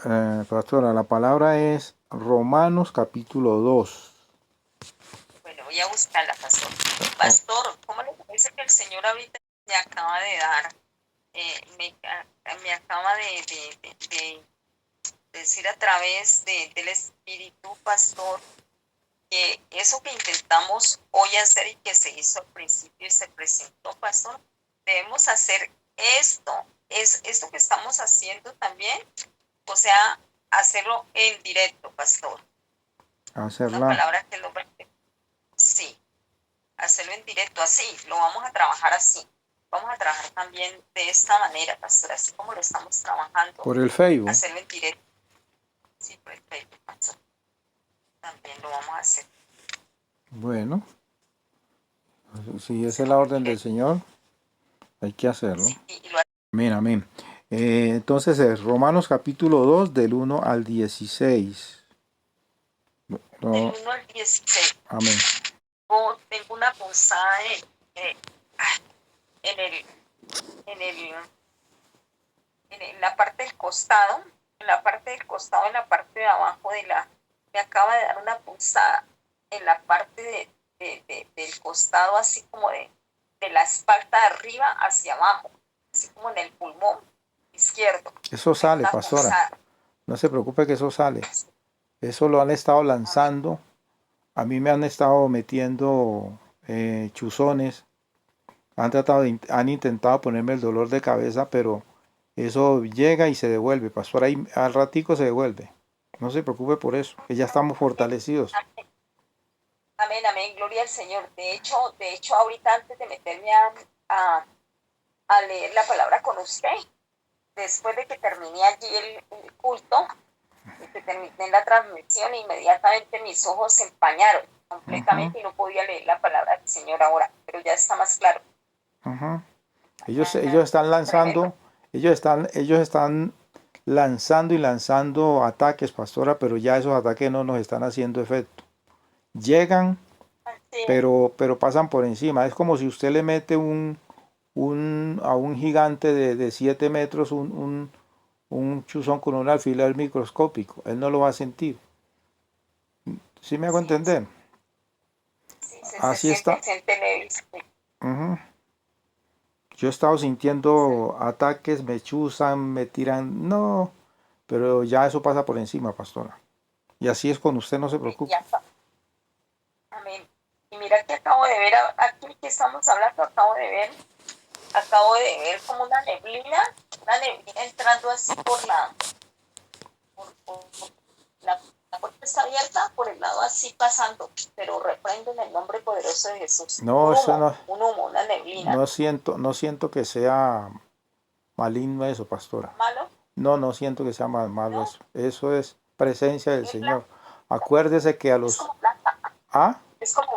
Pastora, la palabra es Romanos capítulo 2. Bueno, voy a buscarla, pastor. Oh, Pastor, ¿cómo le parece que el Señor ahorita me acaba de dar, me acaba de decir a través del Espíritu, pastor, que eso que intentamos hoy hacer y que se hizo al principio y se presentó, pastor, debemos hacer esto que estamos haciendo también, o sea, hacerlo en directo, pastor. Una hacerla. palabra que lo sí, hacerlo en directo, así, lo vamos a trabajar así. Vamos a trabajar también de esta manera, pastor, así como lo estamos trabajando, Por el Facebook. hacerlo en directo, sí, por el Facebook, pastor. También lo vamos a hacer, Bueno, si esa es la hacerlo en orden del directo, Señor, hay que hacerlo. sí, y lo Amén, amén. Entonces es Romanos capítulo 2 del 1 al 16. del No, 1 al 16. amén. Tengo una punzada eh, en, el, en, el, en la parte del costado, en la parte del costado, en la parte de abajo me acaba de dar una punzada en la parte del costado, así como de la espalda de arriba hacia abajo, así como en el pulmón izquierdo. Eso Tengo sale, una pastora. punzada. No se preocupe que eso sale. Eso lo han estado Amén. lanzando. A mí me han estado metiendo chuzones. Han intentado ponerme el dolor de cabeza, pero eso llega y se devuelve, pastor. Ahí al ratico se devuelve. No se preocupe por eso, que ya estamos fortalecidos. Amén, amén, gloria al Señor. De hecho, ahorita antes de meterme a leer la palabra con usted, después de que terminé allí el culto, de que terminé la transmisión, inmediatamente mis ojos se empañaron Ujú, completamente y no podía leer la palabra del Señor ahora, pero ya está más claro. ujú. Ellos Ajá, están tremendo. lanzando, ellos están lanzando y lanzando ataques, pastora, pero ya esos ataques no nos están haciendo efecto. Llegan, Así es. pero pasan por encima. Es como si usted le mete a un gigante de 7 metros un chuzón con un alfiler microscópico. Él no lo va a sentir. ¿Sí me hago Sí, sí, entender? sí, se Así siente, está. se siente leve. Ujú. Yo he estado sintiendo ataques, me chuzan, me tiran. No, pero ya eso pasa por encima, pastora. Y así es con usted, no se Ya preocupe. está. Amén. Y mira que acabo de ver, aquí que estamos hablando, acabo de ver como una neblina entrando así por la puerta está abierta, por el lado así pasando, pero reprendo en el nombre poderoso de Jesús. No, eso no, Un humo, una neblina. no siento que sea maligno eso, pastora. ¿Malo? No, no siento que sea malo No, eso. Eso es presencia del es Señor. blanca, Acuérdese que a es los... como blanca, Ah, es como,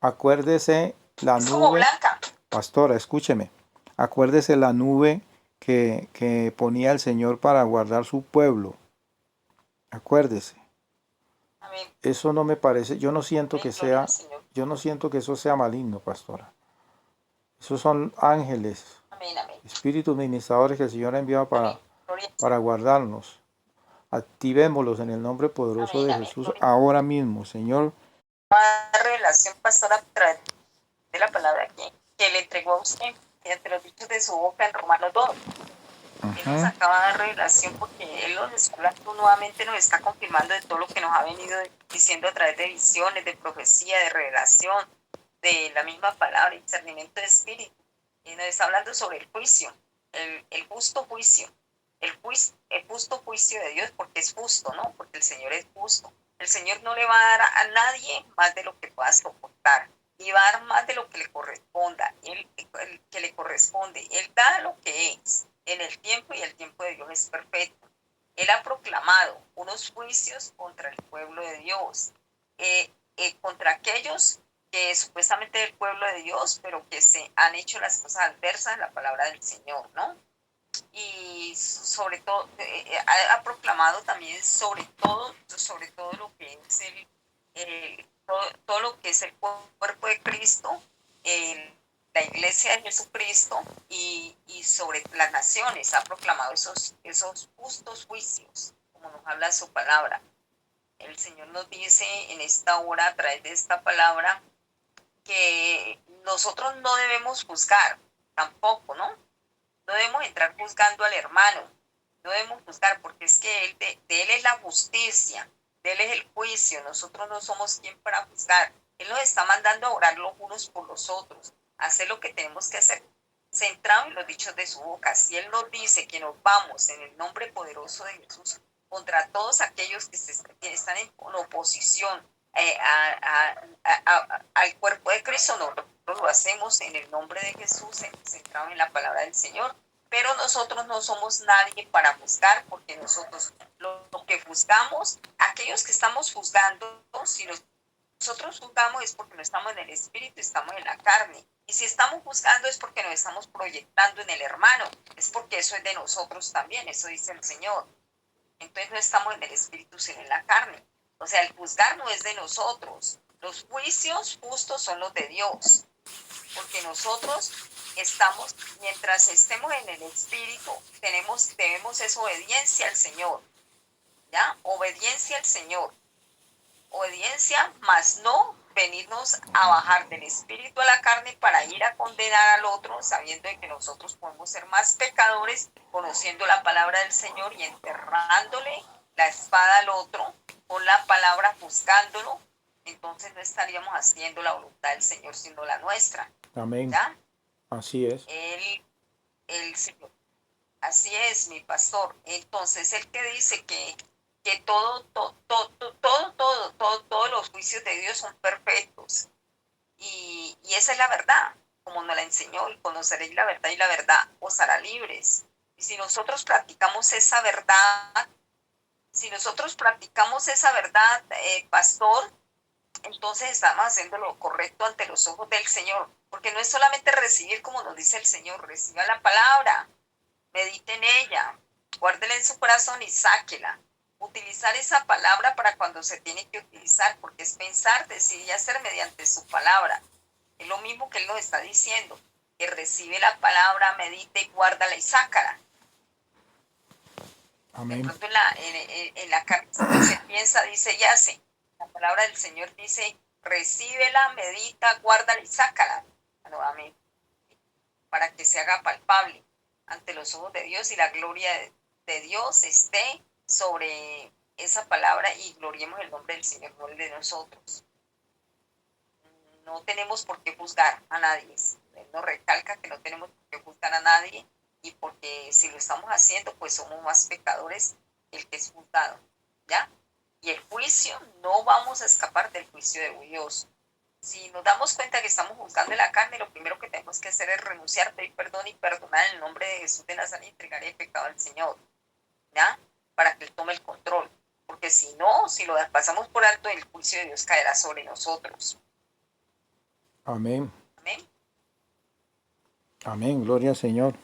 acuérdese la es como nube. blanca. Pastora, escúcheme. Acuérdese la nube que ponía el Señor para guardar su pueblo. Acuérdese. Amén, Eso no me parece, amén, gloria al Señor. yo no siento que eso sea maligno, pastora. Esos son ángeles, Amén, amén, espíritus ministradores que el Señor ha enviado amén, gloria al para Señor. guardarnos. Activémoslos en el nombre poderoso Amén, de amén, Jesús gloria ahora mismo, Señor. a la revelación, pastora, a través de la palabra que le entregó a usted, entre los dichos de su boca en Romanos 2. Él nos Ujú. acaba de dar revelación porque Él nos está hablando nuevamente, nos está confirmando de todo lo que nos ha venido diciendo a través de visiones, de profecía, de revelación, de la misma palabra, discernimiento de espíritu. Y nos está hablando sobre el juicio, el justo juicio, el justo juicio de Dios, porque es justo, ¿no? Porque el Señor es justo. El Señor no le va a dar a nadie más de lo que pueda soportar y va a dar más de lo que le corresponda, el que le corresponde. Él da lo que es en el tiempo y el tiempo de Dios es perfecto. Él ha proclamado unos juicios contra el pueblo de Dios, contra aquellos que supuestamente es el pueblo de Dios, pero que se han hecho las cosas adversas a la palabra del Señor, ¿no? Y sobre todo, ha proclamado también sobre todo lo que es todo lo que es el cuerpo de Cristo, la iglesia de Jesucristo y sobre las naciones. Ha proclamado esos justos juicios, como nos habla su palabra. El Señor nos dice en esta hora, a través de esta palabra, que nosotros no debemos juzgar tampoco, ¿no? No debemos entrar juzgando al hermano, no debemos juzgar, porque es que de él es la justicia, de él es el juicio. Nosotros no somos quien para juzgar. Él nos está mandando a orar los unos por los otros, a hacer lo que tenemos que hacer, centrado en los dichos de su boca. Si Él nos dice que nos vamos en el nombre poderoso de Jesús contra todos aquellos que están en oposición al cuerpo de Cristo, nosotros lo hacemos en el nombre de Jesús, centrado en la palabra del Señor. Pero nosotros no somos nadie para juzgar, porque nosotros lo que juzgamos, aquellos que estamos juzgando, si nosotros juzgamos es porque no estamos en el espíritu, estamos en la carne. Y si estamos juzgando es porque nos estamos proyectando en el hermano, es porque eso es de nosotros también, eso dice el Señor. Entonces no estamos en el espíritu, sino en la carne. O sea, el juzgar no es de nosotros. Los juicios justos son los de Dios. Porque nosotros estamos, mientras estemos en el espíritu, debemos esa obediencia al Señor. ¿Ya? Obediencia al Señor. Obediencia, más no venirnos a bajar del espíritu a la carne para ir a condenar al otro, sabiendo de que nosotros podemos ser más pecadores, conociendo la palabra del Señor y enterrándole la espada al otro con la palabra, juzgándolo. Entonces no estaríamos haciendo la voluntad del Señor, sino la nuestra. Amén. ¿Ya? Así es. El Señor. Así es, mi pastor. Entonces, el que dice que todos los juicios de Dios son perfectos. Y esa es la verdad, como nos la enseñó, y conoceréis la verdad y la verdad os hará libres. Y si nosotros practicamos esa verdad, pastor, entonces estamos haciendo lo correcto ante los ojos del Señor. Porque no es solamente recibir, como nos dice el Señor, reciba la palabra, medite en ella, guárdela en su corazón y sáquela. Utilizar esa palabra para cuando se tiene que utilizar, porque es pensar, decir y hacer mediante su palabra. Es lo mismo que Él nos está diciendo, que recibe la palabra, medite, guárdala y sácala. Amén. De pronto en la carne se piensa, dice y hace. La palabra del Señor dice, recíbela, medita, guárdala y sácala. Nuevamente, para que se haga palpable ante los ojos de Dios y la gloria de Dios esté sobre esa palabra y gloriemos el nombre del Señor, no el de nosotros. No tenemos por qué juzgar a nadie. Él nos recalca que no tenemos por qué juzgar a nadie, y porque si lo estamos haciendo, pues somos más pecadores que el que es juzgado, ¿ya? Y el juicio, no vamos a escapar del juicio de Dios. Si nos damos cuenta que estamos juzgando en la carne, lo primero que tenemos que hacer es renunciar, pedir perdón y perdonar en el nombre de Jesús de Nazaret y entregar el pecado al Señor, ¿ya? Para que Él tome el control. Porque si no, si lo pasamos por alto, el juicio de Dios caerá sobre nosotros. Amén. Amén. Amén. Gloria al Señor.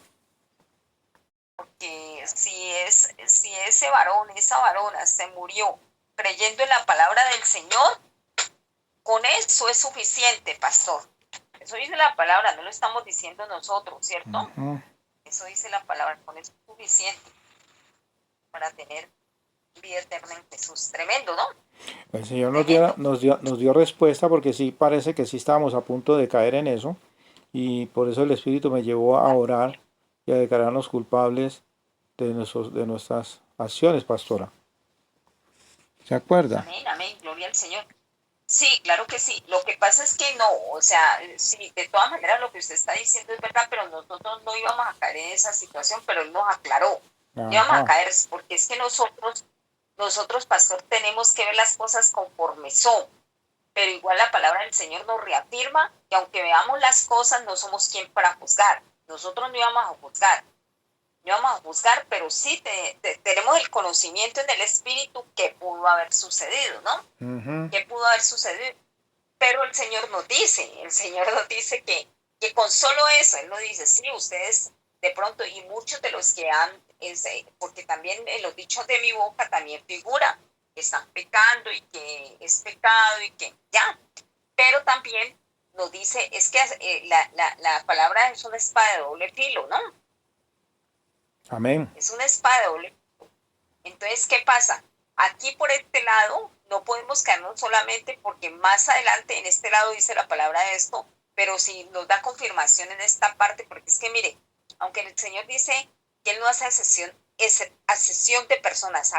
Porque si ese varón, esa varona se murió creyendo en la palabra del Señor, con eso es suficiente, pastor. Eso dice la palabra, no lo estamos diciendo nosotros, ¿cierto? Eso dice la palabra, con eso es suficiente para tener vida eterna en Jesús. Tremendo, ¿no? El Señor nos dio respuesta, porque sí parece que sí estábamos a punto de caer en eso, y por eso el Espíritu me llevó a orar y a declararnos culpables de nuestras acciones, pastora. ¿Se acuerda? Amén, amén, gloria al Señor. Sí, claro que sí. Lo que pasa es que no, o sea, sí, de todas maneras lo que usted está diciendo es verdad, pero nosotros no íbamos a caer en esa situación, pero Él nos aclaró. Íbamos a caer, porque es que nosotros, pastor, tenemos que ver las cosas conforme son. Pero igual la palabra del Señor nos reafirma que aunque veamos las cosas, no somos quien para juzgar. Nosotros no íbamos a juzgar. No vamos a juzgar, pero sí tenemos el conocimiento en el espíritu que pudo haber sucedido, ¿no? Que pudo haber sucedido. Pero el Señor nos dice que con solo eso, Él nos dice, sí, ustedes de pronto, y muchos de los que han, porque también en los dichos de mi boca también figura que están pecando y que es pecado y que ya. Pero también nos dice, es que la palabra es una espada de doble filo, ¿no? Amén. Es una espada de doble filo. Entonces, ¿qué pasa? Aquí por este lado no podemos quedarnos solamente porque más adelante en este lado dice la palabra de esto, pero si nos da confirmación en esta parte, porque es que mire, aunque el Señor dice que Él no hace accesión de personas,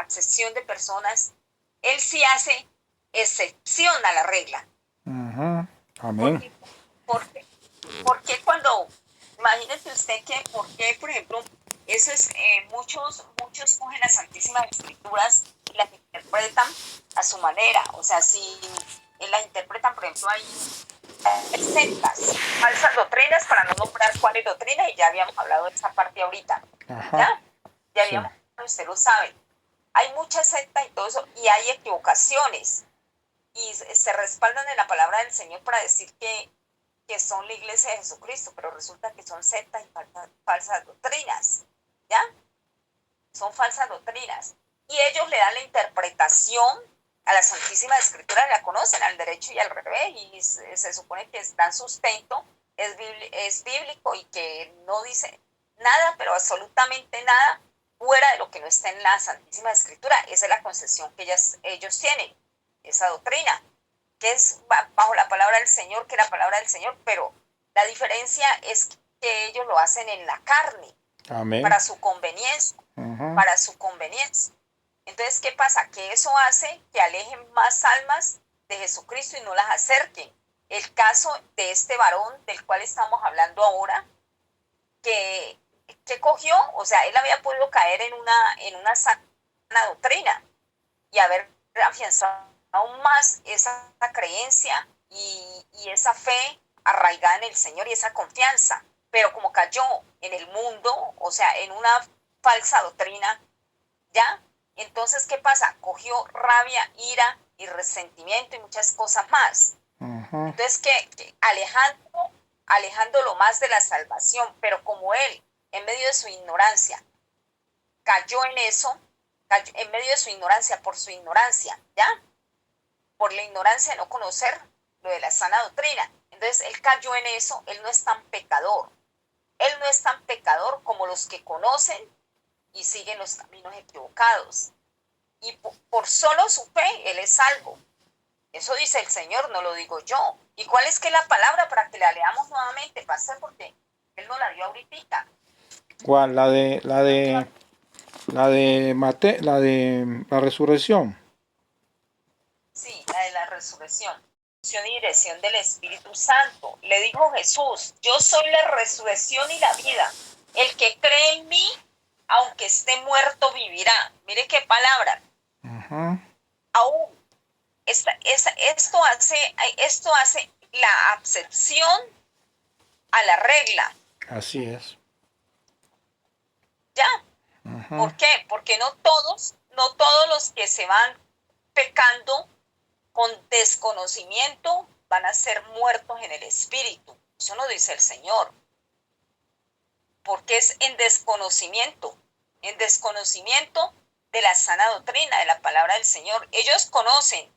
Él sí hace excepción a la regla. Ujú. Amén. Porque, porque, porque cuando, imagínese usted que, porque, por ejemplo, eso es, muchos cogen las Santísimas Escrituras y las interpretan a su manera. O sea, si las interpretan, por ejemplo, hay sectas, falsas doctrinas, para no nombrar cuáles doctrinas, y ya habíamos hablado de esa parte ahorita. Ajá. Ya Sí. habíamos, usted lo sabe. Hay muchas sectas y todo eso, y hay equivocaciones. Y se respaldan en la palabra del Señor para decir que son la iglesia de Jesucristo, pero resulta que son sectas y falsas doctrinas, ¿ya? Son falsas doctrinas. Y ellos le dan la interpretación a la Santísima Escritura, la conocen al derecho y al revés, y se supone que dan sustento, es bíblico y que no dice nada, pero absolutamente nada fuera de lo que no está en la Santísima Escritura. Esa es la concepción que ellos tienen, esa doctrina, que es bajo la palabra del Señor, que la palabra del Señor, pero la diferencia es que ellos lo hacen en la carne, Amén. para su conveniencia, Ujú. para su conveniencia. Entonces, ¿qué pasa? Que eso hace que alejen más almas de Jesucristo y no las acerquen. El caso de este varón del cual estamos hablando ahora, que cogió, o sea, él había podido caer en una sana doctrina y haber afianzado aún más esa creencia y esa fe arraigada en el Señor y esa confianza. Pero como cayó en el mundo, o sea, en una falsa doctrina, ¿ya? Entonces, ¿qué pasa? Cogió rabia, ira y resentimiento y muchas cosas más. Ujú. Entonces, que alejándolo más de la salvación, pero como él, en medio de su ignorancia, cayó en eso, cayó en medio de su ignorancia, por su ignorancia, ¿ya? Por la ignorancia de no conocer lo de la sana doctrina. Entonces, él cayó en eso, él no es tan pecador. Él no es tan pecador como los que conocen y siguen los caminos equivocados. Y por solo su fe, él es salvo. Eso dice el Señor, no lo digo yo. ¿Y cuál es que la palabra para que la leamos nuevamente, pastor? Porque él no la dio ahorita. ¿Cuál? La de la resurrección. Sí, la de la resurrección y dirección del Espíritu Santo. Le dijo Jesús, yo soy la resurrección y la vida. El que cree en mí, aunque esté muerto, vivirá. Mire qué palabra. Ujú. Aún esto hace la acepción a la regla. Así es. ¿Ya? Ujú. ¿Por qué? Porque no todos los que se van pecando con desconocimiento van a ser muertos en el espíritu. Eso no dice el Señor. Porque es en desconocimiento de la sana doctrina, de la palabra del Señor. Ellos conocen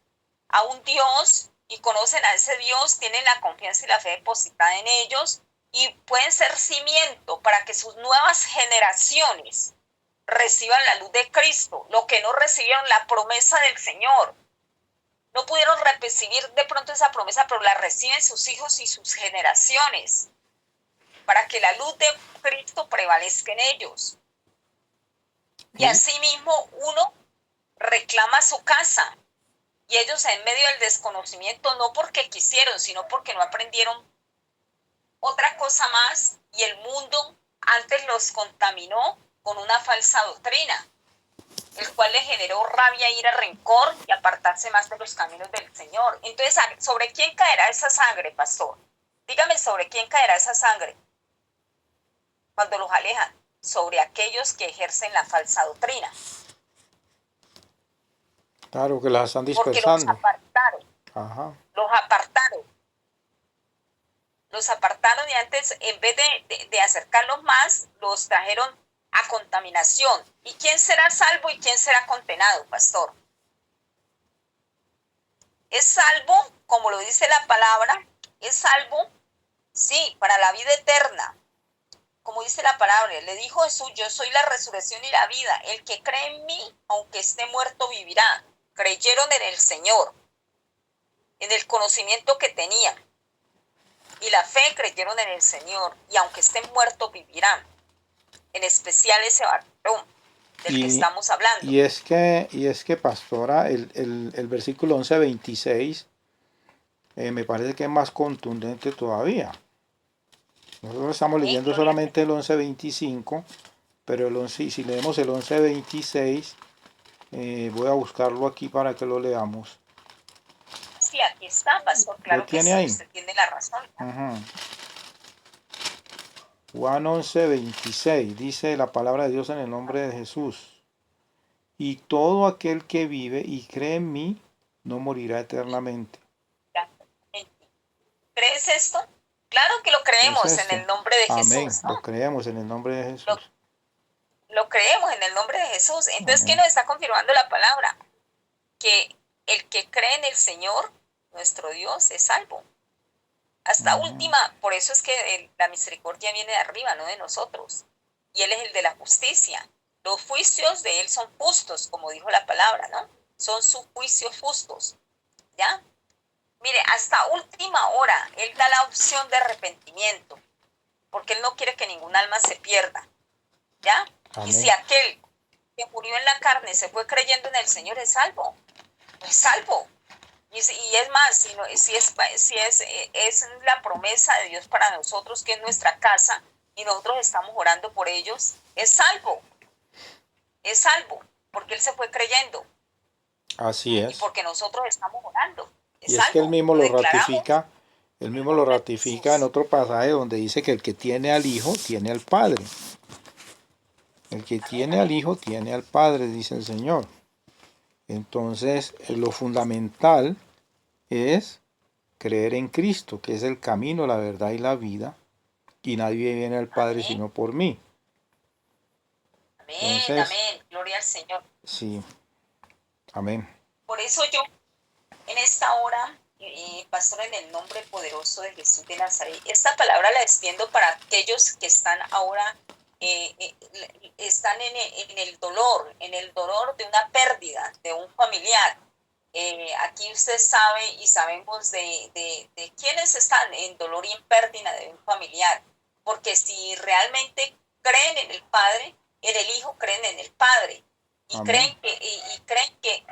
a un Dios y conocen a ese Dios, tienen la confianza y la fe depositada en ellos y pueden ser cimiento para que sus nuevas generaciones reciban la luz de Cristo, lo que no recibieron la promesa del Señor. No pudieron recibir de pronto esa promesa, pero la reciben sus hijos y sus generaciones, para que la luz de Cristo prevalezca en ellos. Y asimismo uno reclama su casa, y ellos en medio del desconocimiento, no porque quisieron, sino porque no aprendieron otra cosa más, y el mundo antes los contaminó con una falsa doctrina, el cual le generó rabia, ira, rencor y apartarse más de los caminos del Señor. Entonces, ¿sobre quién caerá esa sangre, pastor? Dígame, ¿sobre quién caerá esa sangre cuando los alejan? Sobre aquellos que ejercen la falsa doctrina. Claro que las están Porque los dispersando. apartaron, Ajá. los apartaron. Los apartaron y antes, en vez de acercarlos más, los trajeron a contaminación. ¿Y quién será salvo y quién será condenado, pastor? Es salvo, como lo dice la palabra, es salvo, sí, para la vida eterna. Como dice la palabra, le dijo Jesús, yo soy la resurrección y la vida. El que cree en mí, aunque esté muerto, vivirá. Creyeron en el Señor, en el conocimiento que tenían. Y la fe creyeron en el Señor. Y aunque estén muertos, vivirán. En especial ese varón del que Y, estamos hablando. y es que pastora, el versículo 11:26 me parece que es más contundente todavía. Nosotros estamos Amén, leyendo gloria al solamente el Señor. 11:25, pero si leemos el 11:26, voy a buscarlo aquí para que lo leamos. Sí, aquí está, pastor, ¿Lo claro que tiene sí, ahí? usted tiene la razón. Ajá. Juan 11:26 dice la palabra de Dios en el nombre de Jesús. Y todo aquel que vive y cree en mí no morirá eternamente. ¿Crees esto? Claro que lo ¿Es creemos en esto? el nombre de Amén. Jesús, Lo ¿no? creemos en el nombre de Lo, Jesús. lo creemos en el nombre de Jesús. Entonces, ¿qué Amén. nos está confirmando la palabra? Que el que cree en el Señor, nuestro Dios, es salvo. Hasta Ajá. última, por eso es que la misericordia viene de arriba, no de nosotros. Y Él es el de la justicia. Los juicios de Él son justos, como dijo la palabra, ¿no? Son sus juicios justos, ¿ya? Mire, hasta última hora, Él da la opción de arrepentimiento, porque Él no quiere que ningún alma se pierda, ¿ya? Y si Amén. aquel que murió en la carne se fue creyendo en el Señor es salvo, es salvo. Y es más, es la promesa de Dios para nosotros, que es nuestra casa, y nosotros estamos orando por ellos, es salvo, porque Él se fue creyendo, Así y es. porque nosotros estamos orando, es Y es que él salvo, mismo lo lo declaramos ratifica, él en el mismo lo nombre de ratifica en Jesús. otro pasaje donde dice que el que tiene al Hijo tiene al Padre. El que Amén, tiene al amén, Hijo tiene al Padre, dice el Señor. Entonces, amén. lo fundamental es creer en Cristo, que es el camino, la verdad y la vida, y nadie viene al Padre Amén, sino por mí. amén, Entonces, amén. Gloria al Señor. sí, amén. Por eso yo, en esta hora, pastor, en el nombre poderoso de Jesús de Nazaret, esta palabra la extiendo para aquellos que están ahora, están en el dolor de una pérdida de un familiar. Aquí usted sabe y sabemos de quiénes están en dolor y en pérdida de un familiar, porque si realmente creen en el Padre, en el Hijo, creen en el Padre, y Amén. creen que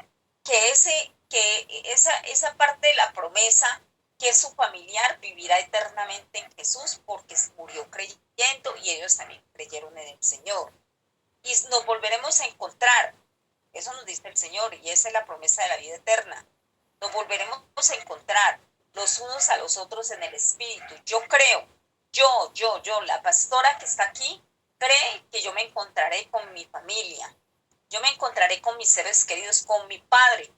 esa parte de la promesa, que su familiar vivirá eternamente en Jesús, porque murió creyendo y ellos también creyeron en el Señor. Y nos volveremos a encontrar. Eso nos dice el Señor, y esa es la promesa de la vida eterna. Nos volveremos a encontrar los unos a los otros en el Espíritu. Yo creo, la pastora que está aquí, cree que yo me encontraré con mi familia. Yo me encontraré con mis seres queridos, con mi Padre,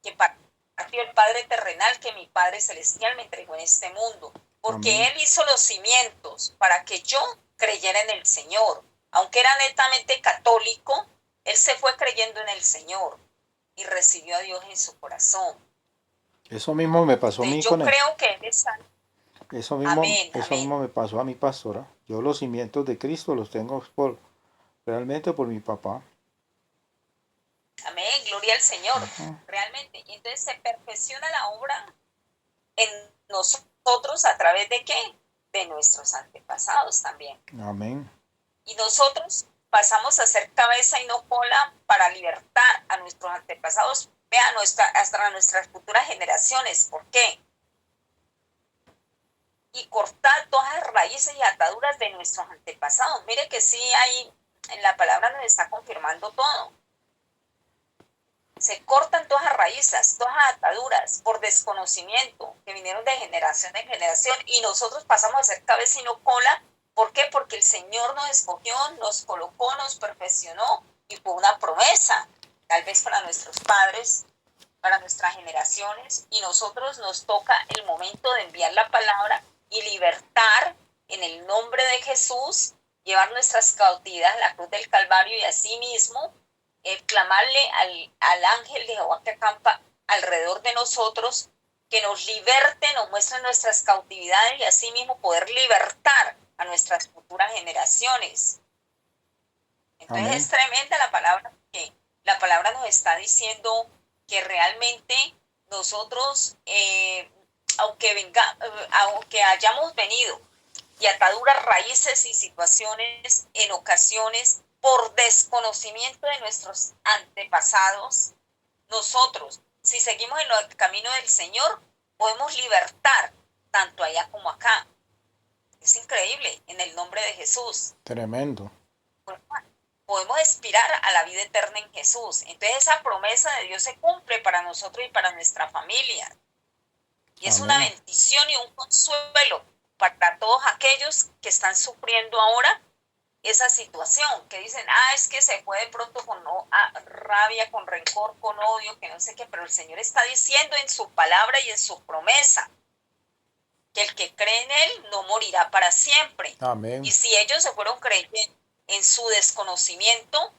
que partió el Padre terrenal, que mi Padre celestial me entregó en este mundo. Porque Amén. Él hizo los cimientos para que yo creyera en el Señor. Aunque era netamente católico, Él se fue creyendo en el Señor y recibió a Dios en su corazón. Eso mismo me pasó a Entonces, mí yo con él. creo que Él es santo. Amén, Eso amén, mismo me pasó a mi pastora. Yo los cimientos de Cristo los tengo realmente por mi papá. amén, gloria al Señor, Ujú. realmente. Y entonces se perfecciona la obra en nosotros a través de qué? De nuestros antepasados también. Amén. Y nosotros pasamos a ser cabeza y no cola para libertar a nuestros antepasados, hasta nuestras futuras generaciones. ¿Por qué? Y cortar todas las raíces y ataduras de nuestros antepasados. Mire que sí, ahí en la palabra nos está confirmando todo. Se cortan todas las raíces, todas las ataduras por desconocimiento que vinieron de generación en generación, y nosotros pasamos a ser cabeza y no cola. ¿Por qué? Porque el Señor nos escogió, nos colocó, nos perfeccionó, y fue una promesa, tal vez para nuestros padres, para nuestras generaciones, y nosotros nos toca el momento de enviar la palabra y libertar en el nombre de Jesús, llevar nuestras cautividades a la cruz del Calvario, y así mismo clamarle al ángel de Jehová que acampa alrededor de nosotros, que nos liberte, nos muestre nuestras cautividades y así mismo poder libertar a nuestras futuras generaciones. Entonces Amén. es tremenda la palabra, que la palabra nos está diciendo que realmente nosotros, aunque hayamos venido y ataduras, raíces y situaciones en ocasiones por desconocimiento de nuestros antepasados, nosotros, si seguimos en el camino del Señor, podemos libertar tanto allá como acá. Es increíble, en el nombre de Jesús. Tremendo. Podemos aspirar a la vida eterna en Jesús. Entonces esa promesa de Dios se cumple para nosotros y para nuestra familia. Y es una Amén. bendición y un consuelo para todos aquellos que están sufriendo ahora esa situación, que dicen, es que se fue de pronto con rabia, con rencor, con odio, que no sé qué, pero el Señor está diciendo en su palabra y en su promesa que el que cree en Él no morirá para siempre. Amén. Y si ellos se fueron creyendo en su desconocimiento,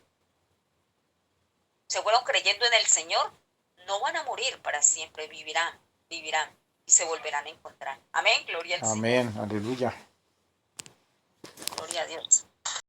se fueron creyendo en el Señor, no van a morir para siempre, vivirán y se volverán a encontrar. Amén, gloria al Señor. Amén. Aleluya.